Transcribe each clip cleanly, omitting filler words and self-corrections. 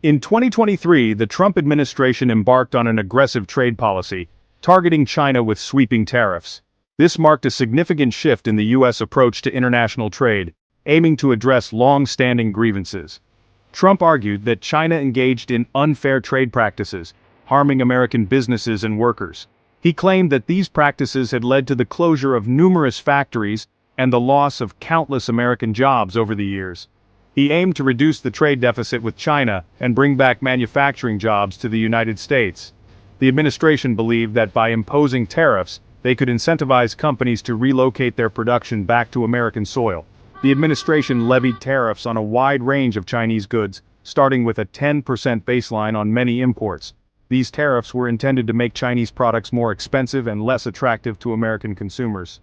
In 2023, the Trump administration embarked on an aggressive trade policy, targeting China with sweeping tariffs. This marked a significant shift in the U.S. approach to international trade, aiming to address long-standing grievances. Trump argued that China engaged in unfair trade practices, harming American businesses and workers. He claimed that these practices had led to the closure of numerous factories and the loss of countless American jobs over the years. He aimed to reduce the trade deficit with China and bring back manufacturing jobs to the United States. The administration believed that by imposing tariffs, they could incentivize companies to relocate their production back to American soil. The administration levied tariffs on a wide range of Chinese goods, starting with a 10% baseline on many imports. These tariffs were intended to make Chinese products more expensive and less attractive to American consumers.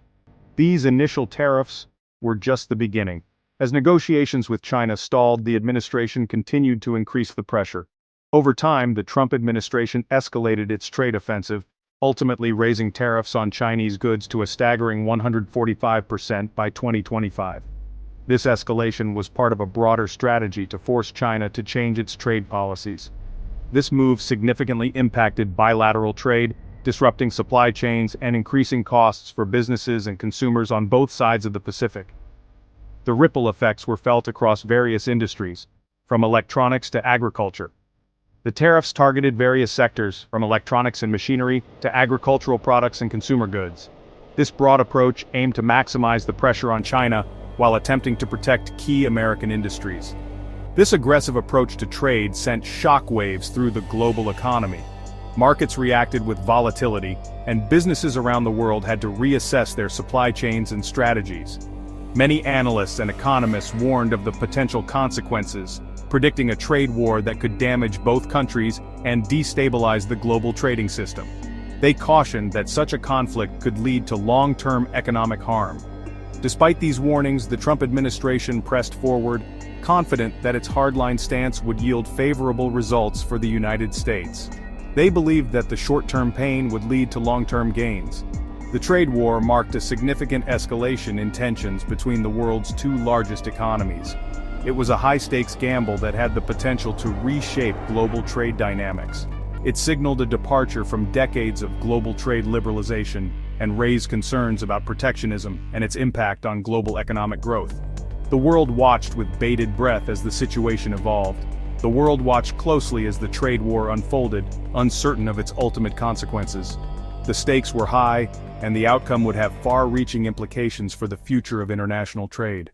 These initial tariffs were just the beginning. As negotiations with China stalled, the administration continued to increase the pressure. Over time, the Trump administration escalated its trade offensive, ultimately raising tariffs on Chinese goods to a staggering 145% by 2025. This escalation was part of a broader strategy to force China to change its trade policies. This move significantly impacted bilateral trade, disrupting supply chains and increasing costs for businesses and consumers on both sides of the Pacific. The ripple effects were felt across various industries, from electronics to agriculture. The tariffs targeted various sectors, from electronics and machinery to agricultural products and consumer goods. This broad approach aimed to maximize the pressure on China while attempting to protect key American industries. This aggressive approach to trade sent shockwaves through the global economy. Markets reacted with volatility, and businesses around the world had to reassess their supply chains and strategies. Many analysts and economists warned of the potential consequences, predicting a trade war that could damage both countries and destabilize the global trading system. They cautioned that such a conflict could lead to long-term economic harm. Despite these warnings, the Trump administration pressed forward, confident that its hardline stance would yield favorable results for the United States. They believed that the short-term pain would lead to long-term gains. The trade war marked a significant escalation in tensions between the world's two largest economies. It was a high-stakes gamble that had the potential to reshape global trade dynamics. It signaled a departure from decades of global trade liberalization and raised concerns about protectionism and its impact on global economic growth. The world watched with bated breath as the situation evolved. The world watched closely as the trade war unfolded, uncertain of its ultimate consequences. The stakes were high, and the outcome would have far-reaching implications for the future of international trade.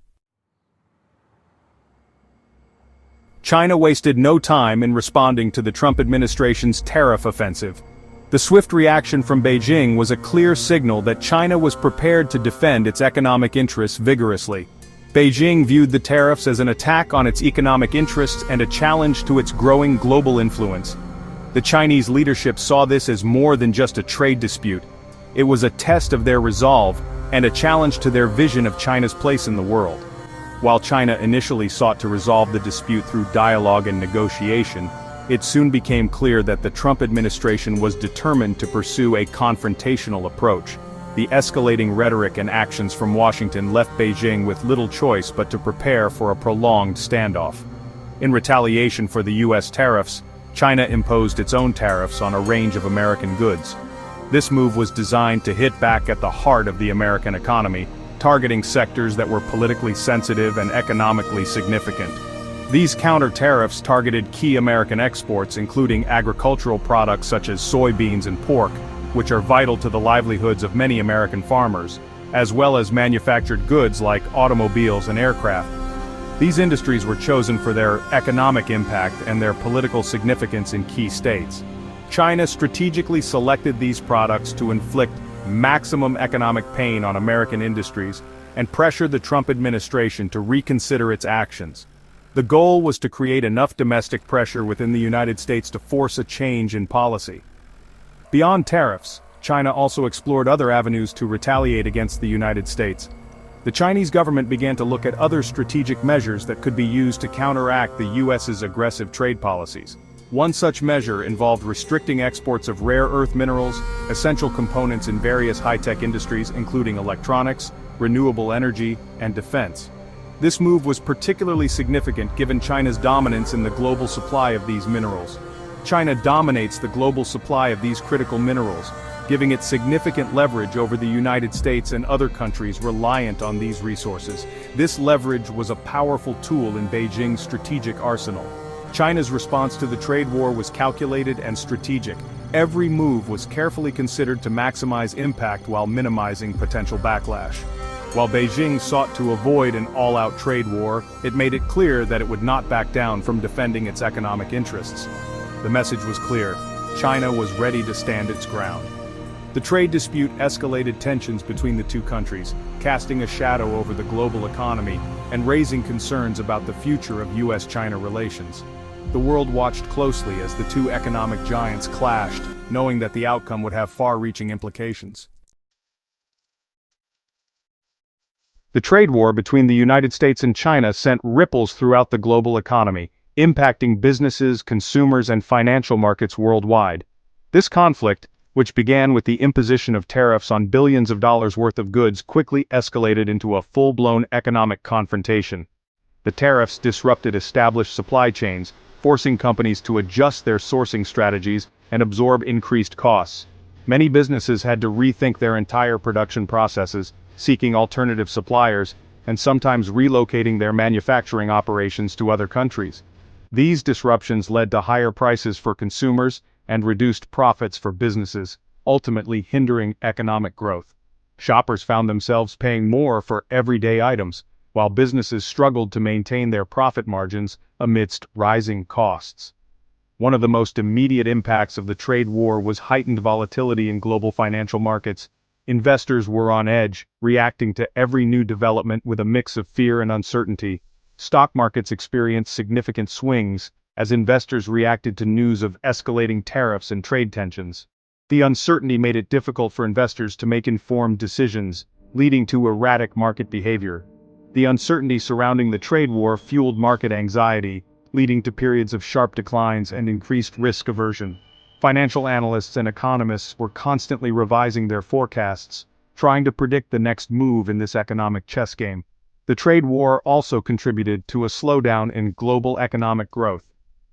China wasted no time in responding to the Trump administration's tariff offensive. The swift reaction from Beijing was a clear signal that China was prepared to defend its economic interests vigorously. Beijing viewed the tariffs as an attack on its economic interests and a challenge to its growing global influence. The Chinese leadership saw this as more than just a trade dispute. It was a test of their resolve and a challenge to their vision of China's place in the world. While China initially sought to resolve the dispute through dialogue and negotiation, it soon became clear that the Trump administration was determined to pursue a confrontational approach. The escalating rhetoric and actions from Washington left Beijing with little choice but to prepare for a prolonged standoff. In retaliation for the U.S. tariffs, China imposed its own tariffs on a range of American goods. This move was designed to hit back at the heart of the American economy, targeting sectors that were politically sensitive and economically significant. These counter-tariffs targeted key American exports, including agricultural products such as soybeans and pork, which are vital to the livelihoods of many American farmers, as well as manufactured goods like automobiles and aircraft. These industries were chosen for their economic impact and their political significance in key states. China strategically selected these products to inflict maximum economic pain on American industries and pressure the Trump administration to reconsider its actions. The goal was to create enough domestic pressure within the United States to force a change in policy. Beyond tariffs, China also explored other avenues to retaliate against the United States. The Chinese government began to look at other strategic measures that could be used to counteract the U.S.'s aggressive trade policies. One such measure involved restricting exports of rare earth minerals, essential components in various high-tech industries including electronics, renewable energy, and defense. This move was particularly significant given China's dominance in the global supply of these minerals. China dominates the global supply of these critical minerals, giving it significant leverage over the United States and other countries reliant on these resources. This leverage was a powerful tool in Beijing's strategic arsenal. China's response to the trade war was calculated and strategic. Every move was carefully considered to maximize impact while minimizing potential backlash. While Beijing sought to avoid an all-out trade war, it made it clear that it would not back down from defending its economic interests. The message was clear: China was ready to stand its ground. The trade dispute escalated tensions between the two countries, casting a shadow over the global economy and raising concerns about the future of US-China relations. The world watched closely as the two economic giants clashed, knowing that the outcome would have far-reaching implications. The trade war between the United States and China sent ripples throughout the global economy, impacting businesses, consumers, and financial markets worldwide. This conflict, which began with the imposition of tariffs on billions of dollars worth of goods, quickly escalated into a full-blown economic confrontation. The tariffs disrupted established supply chains, forcing companies to adjust their sourcing strategies and absorb increased costs. Many businesses had to rethink their entire production processes, seeking alternative suppliers, and sometimes relocating their manufacturing operations to other countries. These disruptions led to higher prices for consumers and reduced profits for businesses, ultimately hindering economic growth. Shoppers found themselves paying more for everyday items, while businesses struggled to maintain their profit margins amidst rising costs. One of the most immediate impacts of the trade war was heightened volatility in global financial markets. Investors were on edge, reacting to every new development with a mix of fear and uncertainty. Stock markets experienced significant swings as investors reacted to news of escalating tariffs and trade tensions. The uncertainty made it difficult for investors to make informed decisions, leading to erratic market behavior. The uncertainty surrounding the trade war fueled market anxiety, leading to periods of sharp declines and increased risk aversion. Financial analysts and economists were constantly revising their forecasts, trying to predict the next move in this economic chess game. The trade war also contributed to a slowdown in global economic growth.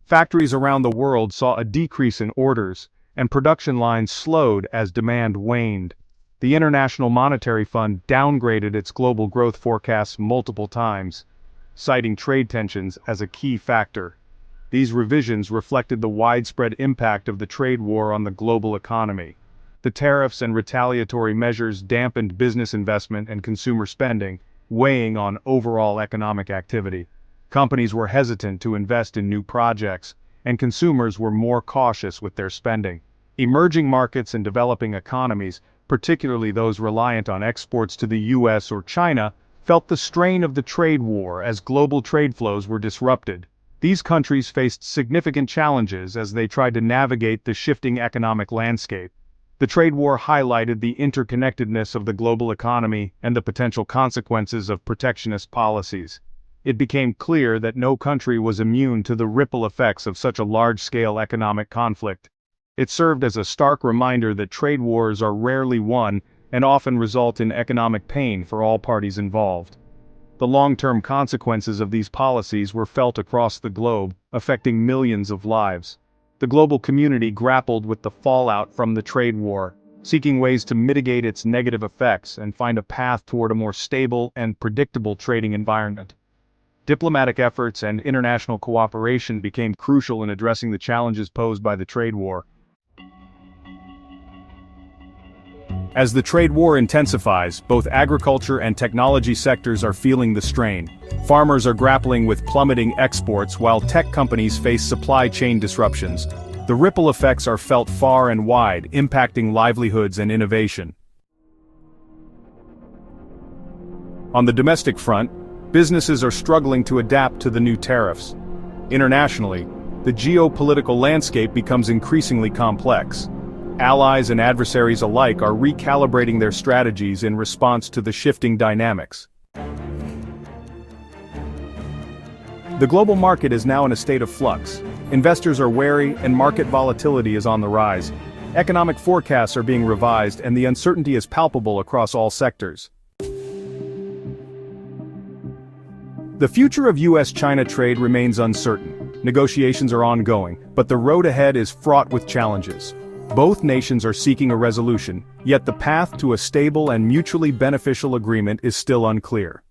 Factories around the world saw a decrease in orders, and production lines slowed as demand waned. The International Monetary Fund downgraded its global growth forecasts multiple times, citing trade tensions as a key factor. These revisions reflected the widespread impact of the trade war on the global economy. The tariffs and retaliatory measures dampened business investment and consumer spending, weighing on overall economic activity. Companies were hesitant to invest in new projects, and consumers were more cautious with their spending. Emerging markets and developing economies, particularly those reliant on exports to the US or China, felt the strain of the trade war as global trade flows were disrupted. These countries faced significant challenges as they tried to navigate the shifting economic landscape. The trade war highlighted the interconnectedness of the global economy and the potential consequences of protectionist policies. It became clear that no country was immune to the ripple effects of such a large-scale economic conflict. It served as a stark reminder that trade wars are rarely won and often result in economic pain for all parties involved. The long-term consequences of these policies were felt across the globe, affecting millions of lives. The global community grappled with the fallout from the trade war, seeking ways to mitigate its negative effects and find a path toward a more stable and predictable trading environment. Diplomatic efforts and international cooperation became crucial in addressing the challenges posed by the trade war. As the trade war intensifies, both agriculture and technology sectors are feeling the strain. Farmers are grappling with plummeting exports while tech companies face supply chain disruptions. The ripple effects are felt far and wide, impacting livelihoods and innovation. On the domestic front, businesses are struggling to adapt to the new tariffs. Internationally, the geopolitical landscape becomes increasingly complex. Allies and adversaries alike are recalibrating their strategies in response to the shifting dynamics. The global market is now in a state of flux. Investors are wary and market volatility is on the rise. Economic forecasts are being revised and the uncertainty is palpable across all sectors. The future of US-China trade remains uncertain. Negotiations are ongoing, but the road ahead is fraught with challenges. Both nations are seeking a resolution, yet the path to a stable and mutually beneficial agreement is still unclear.